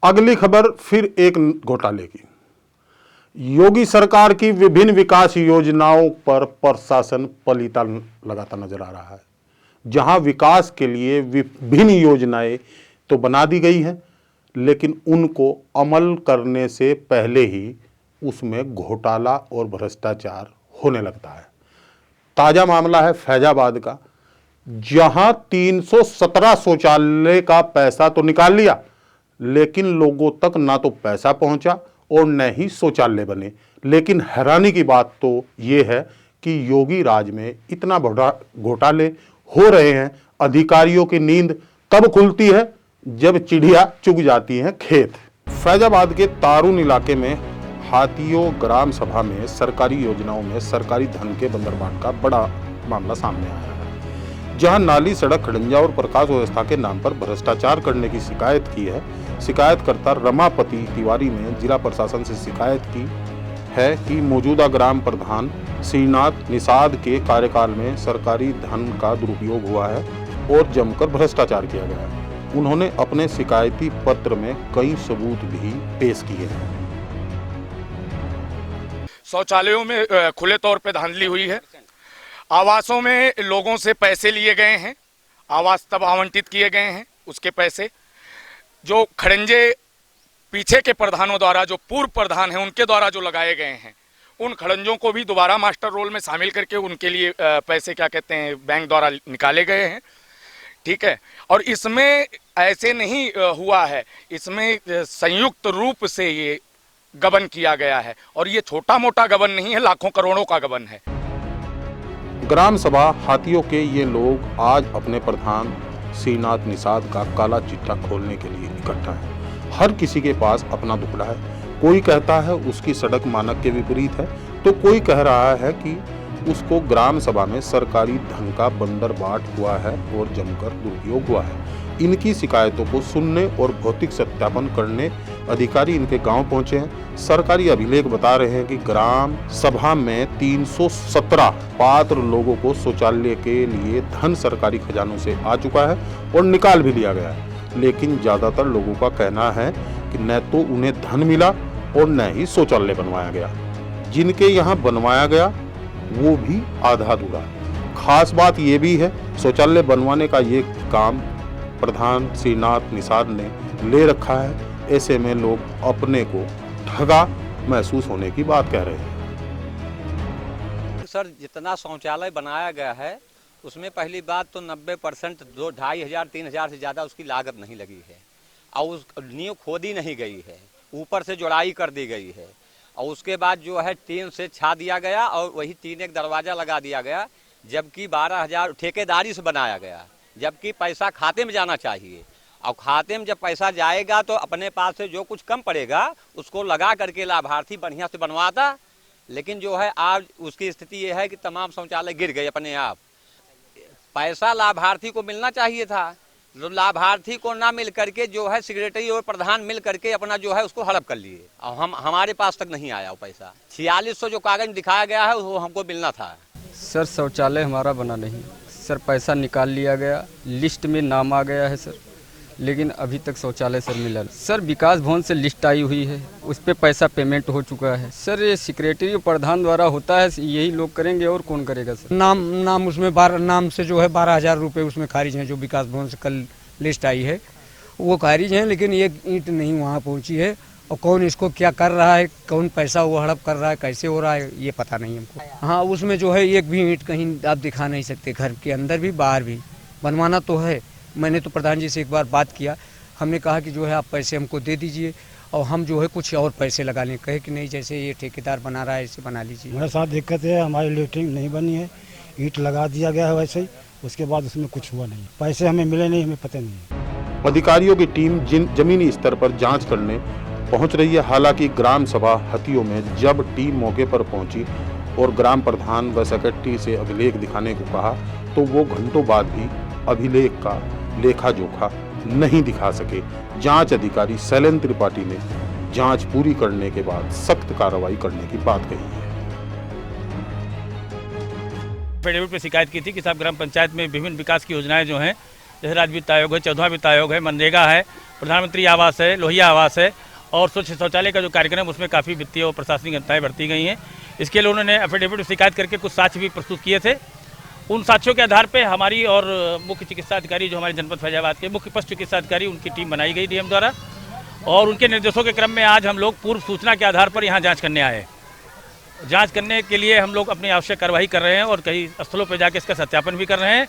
अगली खबर फिर एक घोटाले की। योगी सरकार की विभिन्न विकास योजनाओं पर प्रशासन पलीता लगाता नजर आ रहा है। जहां विकास के लिए विभिन्न योजनाएं तो बना दी गई हैं, लेकिन उनको अमल करने से पहले ही उसमें घोटाला और भ्रष्टाचार होने लगता है। ताजा मामला है फैजाबाद का, जहां 317 शौचालय का पैसा तो निकाल लिया, लेकिन लोगों तक ना तो पैसा पहुंचा और न ही शौचालय बने। लेकिन हैरानी की बात तो ये है कि योगी राज में इतना बड़ा घोटाले हो रहे हैं, अधिकारियों की नींद तब खुलती है जब चिड़िया चुग जाती हैं खेत। फैजाबाद के तारून इलाके में हाथियों ग्राम सभा में सरकारी योजनाओं में सरकारी धन के बंदरबांट का बड़ा मामला सामने आया है, जहां नाली, सड़क, खड़ंजा और प्रकाश व्यवस्था के नाम पर भ्रष्टाचार करने की शिकायत की है। शिकायतकर्ता रमापति तिवारी ने जिला प्रशासन से शिकायत की है कि मौजूदा ग्राम प्रधान श्रीनाथ निषाद के कार्यकाल में सरकारी धन का दुरुपयोग हुआ है और जमकर भ्रष्टाचार किया गया है। उन्होंने अपने शिकायती पत्र में कई सबूत भी पेश किए हैं। शौचालयों में खुले तौर पे धांधली हुई है, आवासों में लोगों से पैसे लिए गए हैं, आवास तब आवंटित किए गए हैं, उसके पैसे जो खड़ंजे पीछे के प्रधानों द्वारा, जो पूर्व प्रधान हैं उनके द्वारा जो लगाए गए हैं, उन खड़ंजों को भी दोबारा मास्टर रोल में शामिल करके उनके लिए पैसे क्या कहते हैं बैंक द्वारा निकाले गए हैं। ठीक है, और इसमें ऐसे नहीं हुआ है, इसमें संयुक्त रूप से ये गबन किया गया है और ये छोटा मोटा गबन नहीं है, लाखों करोड़ों का गबन है। ग्राम सभा हाथियों के ये लोग आज अपने प्रधान श्रीनाथ निषाद का काला चिट्ठा खोलने के लिए इकट्ठा है। हर किसी के पास अपना दुखड़ा है। कोई कहता है उसकी सड़क मानक के विपरीत है, तो कोई कह रहा है कि उसको ग्राम सभा में सरकारी धन का बंदरबाट हुआ है और जमकर दुरुपयोग हुआ है। इनकी शिकायतों को सुनने और भौतिक सत्यापन करने अधिकारी इनके गांव पहुंचे हैं। सरकारी अभिलेख बता रहे हैं कि ग्राम सभा में 317 पात्र लोगों को शौचालय के लिए धन सरकारी खजानों से आ चुका है और निकाल भी लिया गया है। लेकिन ज्यादातर लोगों का कहना है कि न तो उन्हें धन मिला और न ही शौचालय बनवाया गया। जिनके यहाँ बनवाया गया वो भी आधा अधूरा। खास बात ये भी है, शौचालय बनवाने का ये काम प्रधान श्रीनाथ निषाद ने ले रखा है। ऐसे में लोग अपने को ठगा महसूस होने की बात कह रहे हैं। सर, जितना शौचालय बनाया गया है उसमें पहली बात तो 90% 2,500-3,000 से ज़्यादा उसकी लागत नहीं लगी है और उस नींव खोदी नहीं गई है, ऊपर से जुड़ाई कर दी गई है और उसके बाद जो है टीन से छा दिया गया और वही 3 एक दरवाज़ा लगा दिया गया, जबकि 12,000 ठेकेदारी से बनाया गया, जबकि पैसा खाते में जाना चाहिए। और खाते में जब पैसा जाएगा तो अपने पास से जो कुछ कम पड़ेगा उसको लगा करके लाभार्थी बढ़िया से बनवाता। लेकिन जो है आज उसकी स्थिति ये है कि तमाम शौचालय गिर गए अपने आप। पैसा लाभार्थी को मिलना चाहिए था, लाभार्थी को ना मिल करके जो है सेक्रेटरी और प्रधान मिल करके अपना जो है उसको हड़प कर लिए और हमारे पास तक नहीं आया वो पैसा। 4600 जो कागज दिखाया गया है वो हमको मिलना था। सर, शौचालय हमारा बना नहीं सर, पैसा निकाल लिया गया, लिस्ट में नाम आ गया है सर, लेकिन अभी तक शौचालय सर मिला नहीं। सर, विकास भवन से लिस्ट आई हुई है, उस पर पैसा पेमेंट हो चुका है सर। ये सेक्रेटरी प्रधान द्वारा होता है, यही लोग करेंगे और कौन करेगा सर। नाम उसमें नाम से जो है 12,000 रुपये उसमें खारिज हैं। जो विकास भवन से कल लिस्ट आई है वो खारिज हैं, लेकिन ये ईंट नहीं वहाँ पहुँची है और कौन इसको क्या कर रहा है, कौन पैसा वो हड़प कर रहा है, कैसे हो रहा है, ये पता नहीं हमको। हाँ, उसमें जो है एक भी ईंट कहीं आप दिखा नहीं सकते, घर के अंदर भी बाहर भी। बनवाना तो है, मैंने तो प्रधान जी से एक बार बात किया, हमने कहा कि जो है आप पैसे हमको दे दीजिए और हम जो है कुछ और पैसे लगा लें। कहे कि नहीं, जैसे ये ठेकेदार बना रहा है ऐसे बना लीजिए। हमारे साथ दिक्कत है, हमारी लेटरिन नहीं बनी है, ईंट लगा दिया गया है वैसे ही, उसके बाद उसमें कुछ हुआ नहीं, पैसे हमें मिले नहीं, हमें पता नहीं। अधिकारियों की टीम जमीनी स्तर पर जांच करने पहुंच रही है। हालांकि ग्राम सभा हथियों में जब टीम मौके पर पहुंची और ग्राम प्रधान व सेक्रेटरी से अभिलेख दिखाने को कहा तो वो घंटों बाद भी अभिलेख का लेखा जोखा नहीं दिखा सके। जांच अधिकारी शैलेंद्र त्रिपाठी ने जांच पूरी करने के बाद सख्त कार्रवाई करने की बात कही है। एफिडेविट पे शिकायत की थी कि साहब ग्राम पंचायत में विभिन्न विकास की योजनाएं जो हैं जैसे राज्य वित्त आयोग है, 14वां वित्त आयोग है, मनरेगा है, प्रधानमंत्री आवास है, लोहिया आवास है और स्वच्छ शौचालय का जो कार्यक्रम उसमें काफ़ी वित्तीय और प्रशासनिक जनताएँ बरती गई हैं। इसके लिए उन्होंने एफिडेविट शिकायत करके कुछ साक्ष्य भी प्रस्तुत किए थे। उन साक्ष्यों के आधार पे हमारी और मुख्य चिकित्सा अधिकारी जो हमारे जनपद फैजाबाद के मुख्य पशु चिकित्सा अधिकारी उनकी टीम बनाई गई डीएम द्वारा और उनके निर्देशों के क्रम में आज हम लोग पूर्व सूचना के आधार पर यहाँ जांच करने आए। जांच करने के लिए हम लोग अपनी आवश्यक कार्रवाई कर रहे हैं और कई स्थलों पर जाकर इसका सत्यापन भी कर रहे हैं।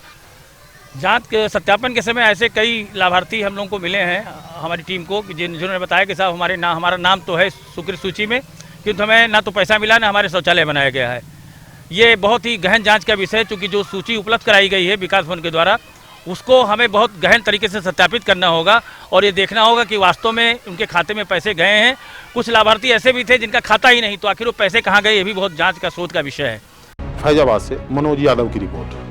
जांच के सत्यापन के समय ऐसे कई लाभार्थी हम लोगों को मिले हैं हमारी टीम को जिन्होंने बताया कि साहब हमारा नाम तो है स्वीकृत सूची में, किंतु हमें ना तो पैसा मिला ना हमारे शौचालय बनाया गया है। ये बहुत ही गहन जांच का विषय है, चूँकि जो सूची उपलब्ध कराई गई है विकास भवन के द्वारा उसको हमें बहुत गहन तरीके से सत्यापित करना होगा और ये देखना होगा कि वास्तव में उनके खाते में पैसे गए हैं। कुछ लाभार्थी ऐसे भी थे जिनका खाता ही नहीं, तो आखिर वो पैसे कहाँ गए ये भी बहुत जांच का शोध का विषय है। फैजाबाद से मनोज यादव की रिपोर्ट।